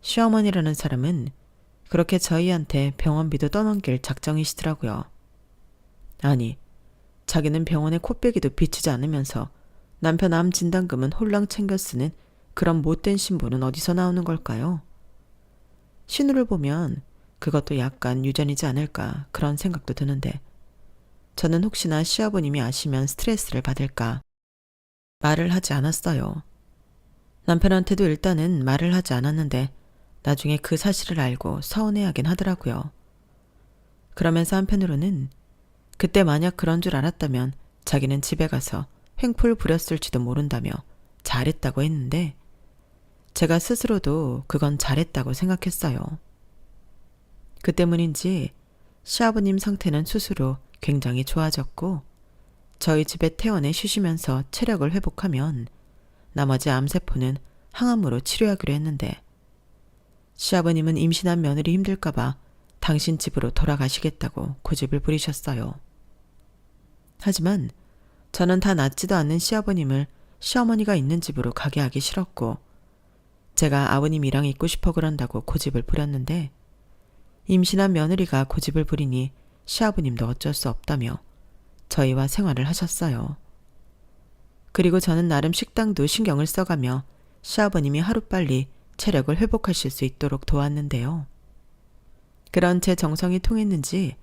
시어머니라는 사람은 그렇게 저희한테 병원비도 떠넘길 작정이시더라고요. 아니, 자기는 병원에 코빼기도 비치지 않으면서 남편 암 진단금은 홀랑 챙겨 쓰는 그런 못된 신부는 어디서 나오는 걸까요? 신우를 보면 그것도 약간 유전이지 않을까 그런 생각도 드는데, 저는 혹시나 시아버님이 아시면 스트레스를 받을까 말을 하지 않았어요. 남편한테도 일단은 말을 하지 않았는데 나중에 그 사실을 알고 서운해하긴 하더라고요. 그러면서 한편으로는 그때 만약 그런 줄 알았다면 자기는 집에 가서 횡포를 부렸을지도 모른다며 잘했다고 했는데, 제가 스스로도 그건 잘했다고 생각했어요. 그 때문인지 시아버님 상태는 스스로 굉장히 좋아졌고, 저희 집에 퇴원해 쉬시면서 체력을 회복하면 나머지 암세포는 항암으로 치료하기로 했는데, 시아버님은 임신한 며느리 힘들까봐 당신 집으로 돌아가시겠다고 고집을 부리셨어요. 하지만 저는 다 낫지도 않는 시아버님을 시어머니가 있는 집으로 가게 하기 싫었고, 제가 아버님이랑 있고 싶어 그런다고 고집을 부렸는데, 임신한 며느리가 고집을 부리니 시아버님도 어쩔 수 없다며 저희와 생활을 하셨어요. 그리고 저는 나름 식당도 신경을 써가며 시아버님이 하루빨리 체력을 회복하실 수 있도록 도왔는데요. 그런 제 정성이 통했는지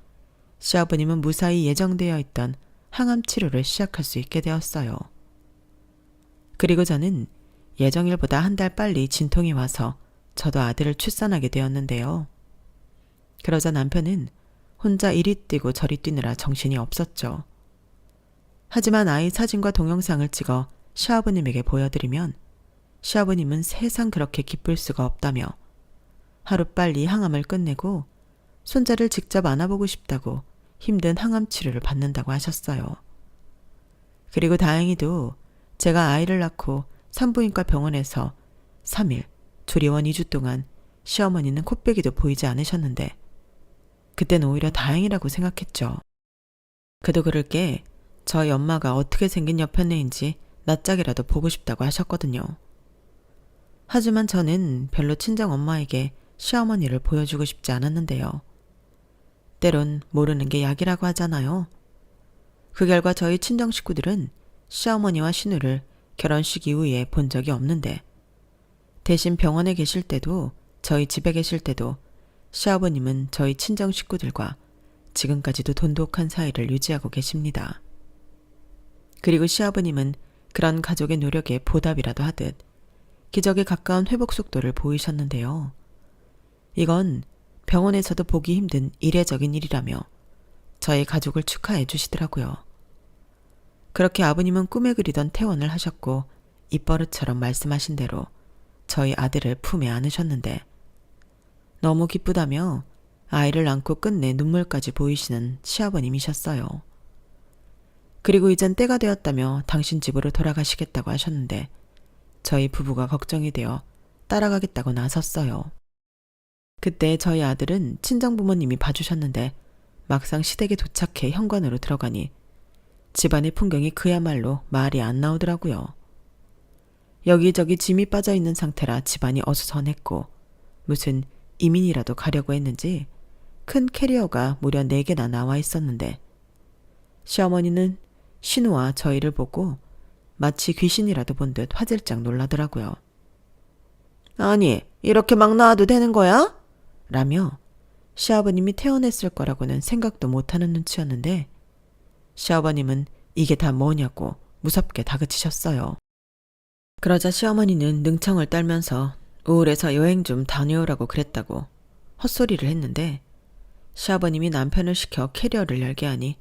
시아버님은 무사히 예정되어 있던 항암 치료를 시작할 수 있게 되었어요. 그리고 저는 예정일보다 한 달 빨리 진통이 와서 저도 아들을 출산하게 되었는데요. 그러자 남편은 혼자 이리 뛰고 저리 뛰느라 정신이 없었죠. 하지만 아이 사진과 동영상을 찍어 시아버님에게 보여드리면 시아버님은 세상 그렇게 기쁠 수가 없다며 하루빨리 항암을 끝내고 손자를 직접 안아보고 싶다고 힘든 항암 치료를 받는다고 하셨어요. 그리고 다행히도 제가 아이를 낳고 산부인과 병원에서 3일, 조리원 2주 동안 시어머니는 코빼기도 보이지 않으셨는데, 그땐 오히려 다행이라고 생각했죠. 그도 그럴 게 저희 엄마가 어떻게 생긴 여편네인지 낯짝이라도 보고 싶다고 하셨거든요. 하지만 저는 별로 친정 엄마에게 시어머니를 보여주고 싶지 않았는데요. 때론 모르는 게 약이라고 하잖아요. 그 결과 저희 친정 식구들은 시어머니와 신우를 결혼식 이후에 본 적이 없는데, 대신 병원에 계실 때도 저희 집에 계실 때도 시아버님은 저희 친정 식구들과 지금까지도 돈독한 사이를 유지하고 계십니다. 그리고 시아버님은 그런 가족의 노력에 보답이라도 하듯 기적에 가까운 회복 속도를 보이셨는데요. 이건 병원에서도 보기 힘든 이례적인 일이라며 저희 가족을 축하해 주시더라고요. 그렇게 아버님은 꿈에 그리던 퇴원을 하셨고 입버릇처럼 말씀하신 대로 저희 아들을 품에 안으셨는데, 너무 기쁘다며 아이를 안고 끝내 눈물까지 보이시는 시아버님이셨어요. 그리고 이젠 때가 되었다며 당신 집으로 돌아가시겠다고 하셨는데, 저희 부부가 걱정이 되어 따라가겠다고 나섰어요. 그때 저희 아들은 친정부모님이 봐주셨는데 막상 시댁에 도착해 현관으로 들어가니 집안의 풍경이 그야말로 말이 안 나오더라고요. 여기저기 짐이 빠져있는 상태라 집안이 어수선했고, 무슨 이민이라도 가려고 했는지 큰 캐리어가 무려 4개나 나와 있었는데 시어머니는 신우와 저희를 보고 마치 귀신이라도 본 듯 화들짝 놀라더라고요. 아니, 이렇게 막 나와도 되는 거야? 라며 시아버님이 태어났을 거라고는 생각도 못하는 눈치였는데 시아버님은 이게 다 뭐냐고 무섭게 다그치셨어요. 그러자 시어머니는 능청을 떨면서 우울해서 여행 좀 다녀오라고 그랬다고 헛소리를 했는데 시아버님이 남편을 시켜 캐리어를 열게 하니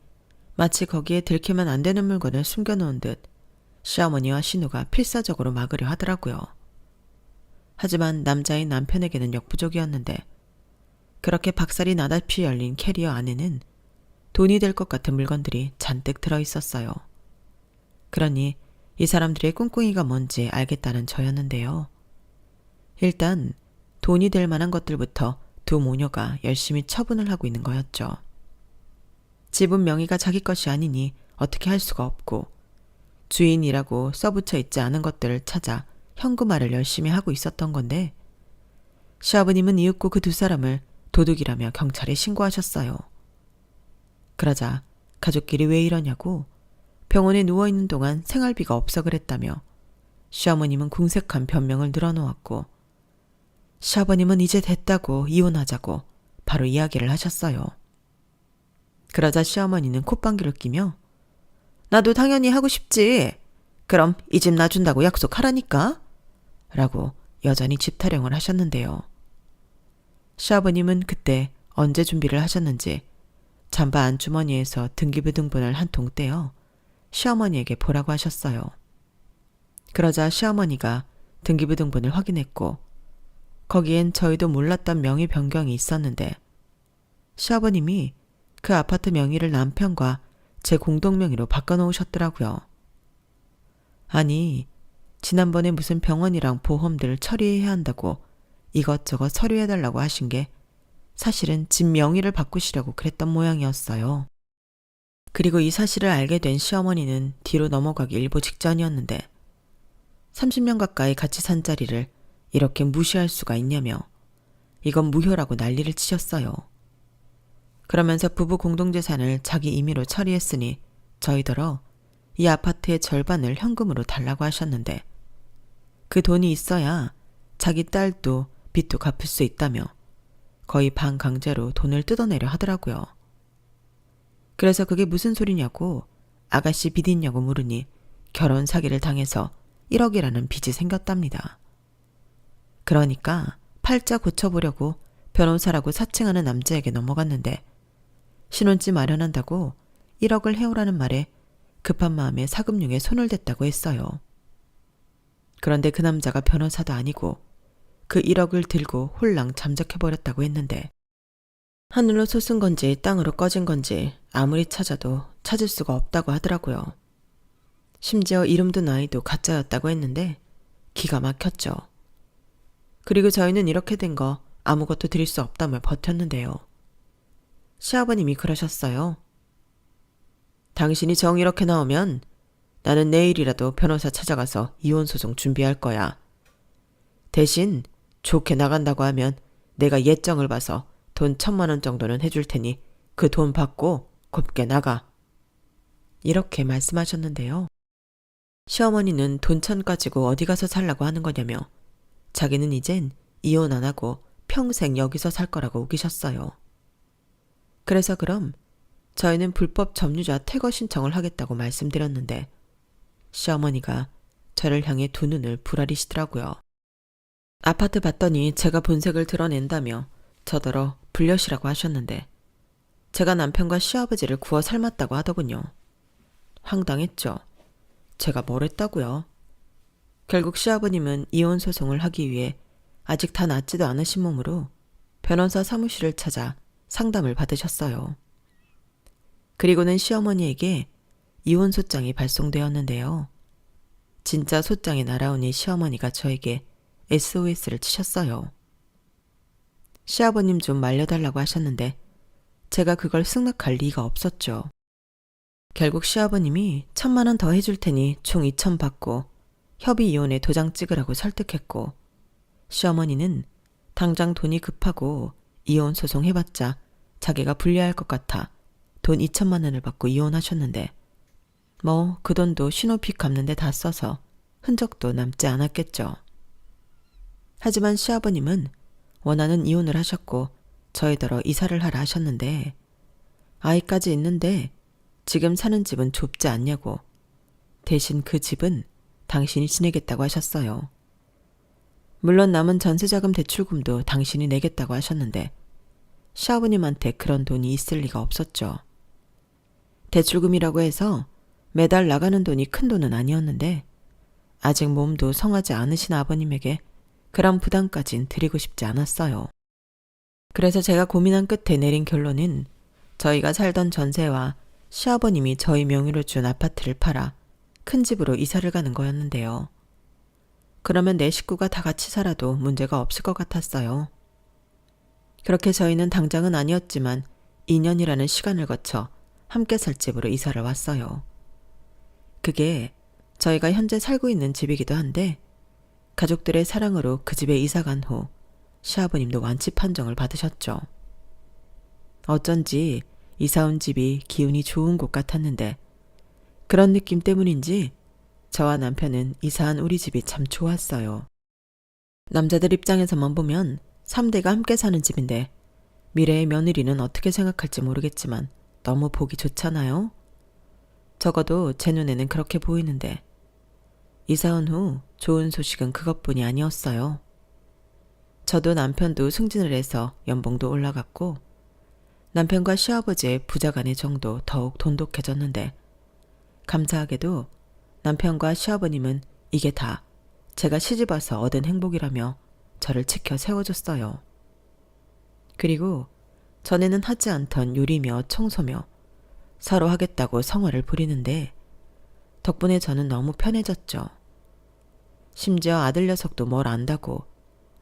마치 거기에 들키면 안 되는 물건을 숨겨놓은 듯 시어머니와 신우가 필사적으로 막으려 하더라고요. 하지만 남자인 남편에게는 역부족이었는데 그렇게 박살이 나다피 열린 캐리어 안에는 돈이 될 것 같은 물건들이 잔뜩 들어있었어요. 그러니 이 사람들의 꿍꿍이가 뭔지 알겠다는 저였는데요. 일단 돈이 될 만한 것들부터 두 모녀가 열심히 처분을 하고 있는 거였죠. 집은 명의가 자기 것이 아니니 어떻게 할 수가 없고 주인이라고 써붙여 있지 않은 것들을 찾아 현금화를 열심히 하고 있었던 건데 시아버님은 이윽고 그 두 사람을 도둑이라며 경찰에 신고하셨어요. 그러자 가족끼리 왜 이러냐고 병원에 누워있는 동안 생활비가 없어 그랬다며 시어머님은 궁색한 변명을 늘어놓았고 시아버님은 이제 됐다고 이혼하자고 바로 이야기를 하셨어요. 그러자 시어머니는 콧방귀를 끼며 나도 당연히 하고 싶지. 그럼 이 집 놔준다고 약속하라니까. 라고 여전히 집 타령을 하셨는데요. 시아버님은 그때 언제 준비를 하셨는지 잠바 안주머니에서 등기부등본을 한 통 떼어 시어머니에게 보라고 하셨어요. 그러자 시어머니가 등기부등본을 확인했고 거기엔 저희도 몰랐던 명의 변경이 있었는데 시아버님이 그 아파트 명의를 남편과 제 공동명의로 바꿔놓으셨더라고요. 아니, 지난번에 무슨 병원이랑 보험들 처리해야 한다고 이것저것 서류해달라고 하신 게 사실은 집 명의를 바꾸시려고 그랬던 모양이었어요. 그리고 이 사실을 알게 된 시어머니는 뒤로 넘어가기 일보 직전이었는데 30년 가까이 같이 산 자리를 이렇게 무시할 수가 있냐며 이건 무효라고 난리를 치셨어요. 그러면서 부부 공동재산을 자기 임의로 처리했으니 저희더러 이 아파트의 절반을 현금으로 달라고 하셨는데 그 돈이 있어야 자기 딸도 빚도 갚을 수 있다며 거의 반강제로 돈을 뜯어내려 하더라고요. 그래서 그게 무슨 소리냐고 아가씨 빚 있냐고 물으니 결혼 사기를 당해서 1억이라는 빚이 생겼답니다. 그러니까 팔자 고쳐보려고 변호사라고 사칭하는 남자에게 넘어갔는데 신혼집 마련한다고 1억을 해오라는 말에 급한 마음에 사금융에 손을 댔다고 했어요. 그런데 그 남자가 변호사도 아니고 그 1억을 들고 홀랑 잠적해버렸다고 했는데 하늘로 솟은 건지 땅으로 꺼진 건지 아무리 찾아도 찾을 수가 없다고 하더라고요. 심지어 이름도 나이도 가짜였다고 했는데 기가 막혔죠. 그리고 저희는 이렇게 된 거 아무것도 드릴 수 없다며 버텼는데요. 시아버님이 그러셨어요. 당신이 정 이렇게 나오면 나는 내일이라도 변호사 찾아가서 이혼소송 준비할 거야. 대신 좋게 나간다고 하면 내가 예정을 봐서 돈 1,000만 원 정도는 해줄 테니 그 돈 받고 곱게 나가. 이렇게 말씀하셨는데요. 시어머니는 돈 1,000 가지고 어디 가서 살라고 하는 거냐며 자기는 이젠 이혼 안 하고 평생 여기서 살 거라고 우기셨어요. 그래서 그럼 저희는 불법 점유자 퇴거 신청을 하겠다고 말씀드렸는데 시어머니가 저를 향해 두 눈을 부라리시더라고요. 아파트 봤더니 제가 본색을 드러낸다며 저더러 불려시라고 하셨는데 제가 남편과 시아버지를 구워 삶았다고 하더군요. 황당했죠. 제가 뭘 했다고요. 결국 시아버님은 이혼 소송을 하기 위해 아직 다 낫지도 않으신 몸으로 변호사 사무실을 찾아 상담을 받으셨어요. 그리고는 시어머니에게 이혼 소장이 발송되었는데요. 진짜 소장이 날아오니 시어머니가 저에게 SOS를 치셨어요. 시아버님 좀 말려달라고 하셨는데 제가 그걸 승낙할 리가 없었죠. 결국 시아버님이 1,000만 원 더 해줄 테니 총 2,000 받고 협의 이혼에 도장 찍으라고 설득했고 시어머니는 당장 돈이 급하고 이혼 소송 해봤자 자기가 불리할 것 같아 돈 2천만 원을 받고 이혼하셨는데 뭐 그 돈도 신혼빚 갚는 데 다 써서 흔적도 남지 않았겠죠. 하지만 시아버님은 원하는 이혼을 하셨고 저희더러 이사를 하라 하셨는데 아이까지 있는데 지금 사는 집은 좁지 않냐고 대신 그 집은 당신이 지내겠다고 하셨어요. 물론 남은 전세자금 대출금도 당신이 내겠다고 하셨는데 시아버님한테 그런 돈이 있을 리가 없었죠. 대출금이라고 해서 매달 나가는 돈이 큰 돈은 아니었는데 아직 몸도 성하지 않으신 아버님에게 그런 부담까진 드리고 싶지 않았어요. 그래서 제가 고민한 끝에 내린 결론은 저희가 살던 전세와 시아버님이 저희 명의로 준 아파트를 팔아 큰 집으로 이사를 가는 거였는데요. 그러면 내 식구가 다 같이 살아도 문제가 없을 것 같았어요. 그렇게 저희는 당장은 아니었지만 2년이라는 시간을 거쳐 함께 살 집으로 이사를 왔어요. 그게 저희가 현재 살고 있는 집이기도 한데 가족들의 사랑으로 그 집에 이사 간 후 시아버님도 완치 판정을 받으셨죠. 어쩐지 이사 온 집이 기운이 좋은 곳 같았는데 그런 느낌 때문인지 저와 남편은 이사한 우리 집이 참 좋았어요. 남자들 입장에서만 보면 3대가 함께 사는 집인데 미래의 며느리는 어떻게 생각할지 모르겠지만 너무 보기 좋잖아요. 적어도 제 눈에는 그렇게 보이는데 이사 온 후 좋은 소식은 그것뿐이 아니었어요. 저도 남편도 승진을 해서 연봉도 올라갔고 남편과 시아버지의 부자간의 정도 더욱 돈독해졌는데 감사하게도 남편과 시아버님은 이게 다 제가 시집와서 얻은 행복이라며 저를 지켜 세워줬어요. 그리고 전에는 하지 않던 요리며 청소며 서로 하겠다고 성화를 부리는데 덕분에 저는 너무 편해졌죠. 심지어 아들 녀석도 뭘 안다고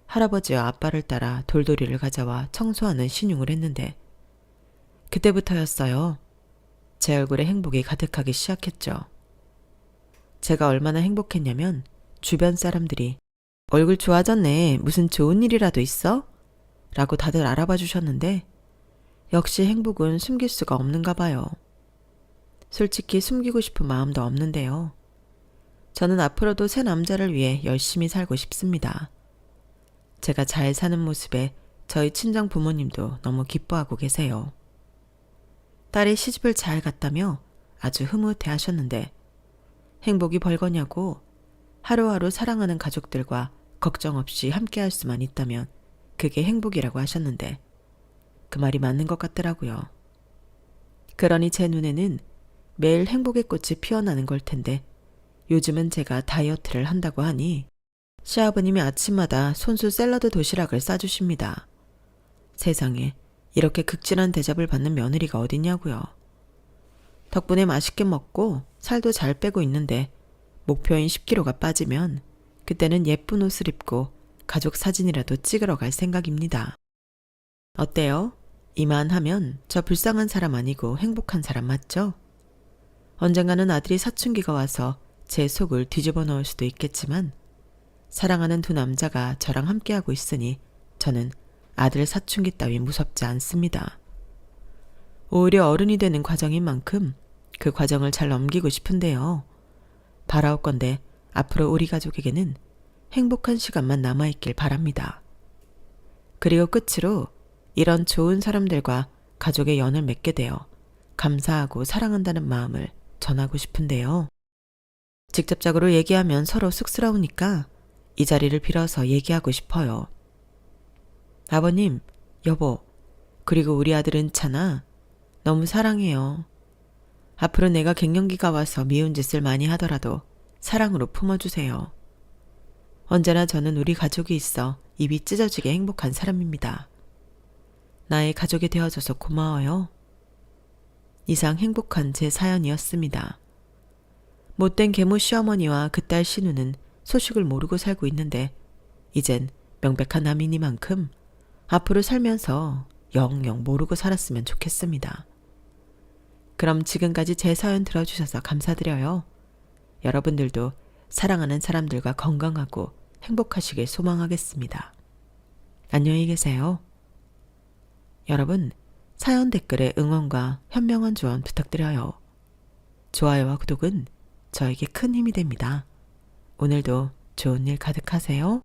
할아버지와 아빠를 따라 돌돌이를 가져와 청소하는 신용을 했는데 그때부터였어요. 제 얼굴에 행복이 가득하기 시작했죠. 제가 얼마나 행복했냐면 주변 사람들이 얼굴 좋아졌네. 무슨 좋은 일이라도 있어? 라고 다들 알아봐 주셨는데 역시 행복은 숨길 수가 없는가 봐요. 솔직히 숨기고 싶은 마음도 없는데요. 저는 앞으로도 새 남자를 위해 열심히 살고 싶습니다. 제가 잘 사는 모습에 저희 친정 부모님도 너무 기뻐하고 계세요. 딸이 시집을 잘 갔다며 아주 흐뭇해 하셨는데 행복이 벌거냐고 하루하루 사랑하는 가족들과 걱정 없이 함께 할 수만 있다면 그게 행복이라고 하셨는데 그 말이 맞는 것 같더라고요. 그러니 제 눈에는 매일 행복의 꽃이 피어나는 걸 텐데 요즘은 제가 다이어트를 한다고 하니 시아버님이 아침마다 손수 샐러드 도시락을 싸주십니다. 세상에 이렇게 극진한 대접을 받는 며느리가 어딨냐고요. 덕분에 맛있게 먹고 살도 잘 빼고 있는데 목표인 10kg가 빠지면 그때는 예쁜 옷을 입고 가족 사진이라도 찍으러 갈 생각입니다. 어때요? 이만하면 저 불쌍한 사람 아니고 행복한 사람 맞죠? 언젠가는 아들이 사춘기가 와서 제 속을 뒤집어 놓을 수도 있겠지만 사랑하는 두 남자가 저랑 함께하고 있으니 저는 아들 사춘기 따위 무섭지 않습니다. 오히려 어른이 되는 과정인 만큼 그 과정을 잘 넘기고 싶은데요. 바라올 건데 앞으로 우리 가족에게는 행복한 시간만 남아있길 바랍니다. 그리고 끝으로 이런 좋은 사람들과 가족의 연을 맺게 되어 감사하고 사랑한다는 마음을 전하고 싶은데요. 직접적으로 얘기하면 서로 쑥스러우니까 이 자리를 빌어서 얘기하고 싶어요. 아버님, 여보, 그리고 우리 아들 은찬아, 너무 사랑해요. 앞으로 내가 갱년기가 와서 미운 짓을 많이 하더라도 사랑으로 품어주세요. 언제나 저는 우리 가족이 있어 입이 찢어지게 행복한 사람입니다. 나의 가족이 되어줘서 고마워요. 이상 행복한 제 사연이었습니다. 못된 계모 시어머니와 그 딸 신우는 소식을 모르고 살고 있는데 이젠 명백한 남이니만큼 앞으로 살면서 영영 모르고 살았으면 좋겠습니다. 그럼 지금까지 제 사연 들어주셔서 감사드려요. 여러분들도 사랑하는 사람들과 건강하고 행복하시길 소망하겠습니다. 안녕히 계세요. 여러분, 사연 댓글에 응원과 현명한 조언 부탁드려요. 좋아요와 구독은 저에게 큰 힘이 됩니다. 오늘도 좋은 일 가득하세요.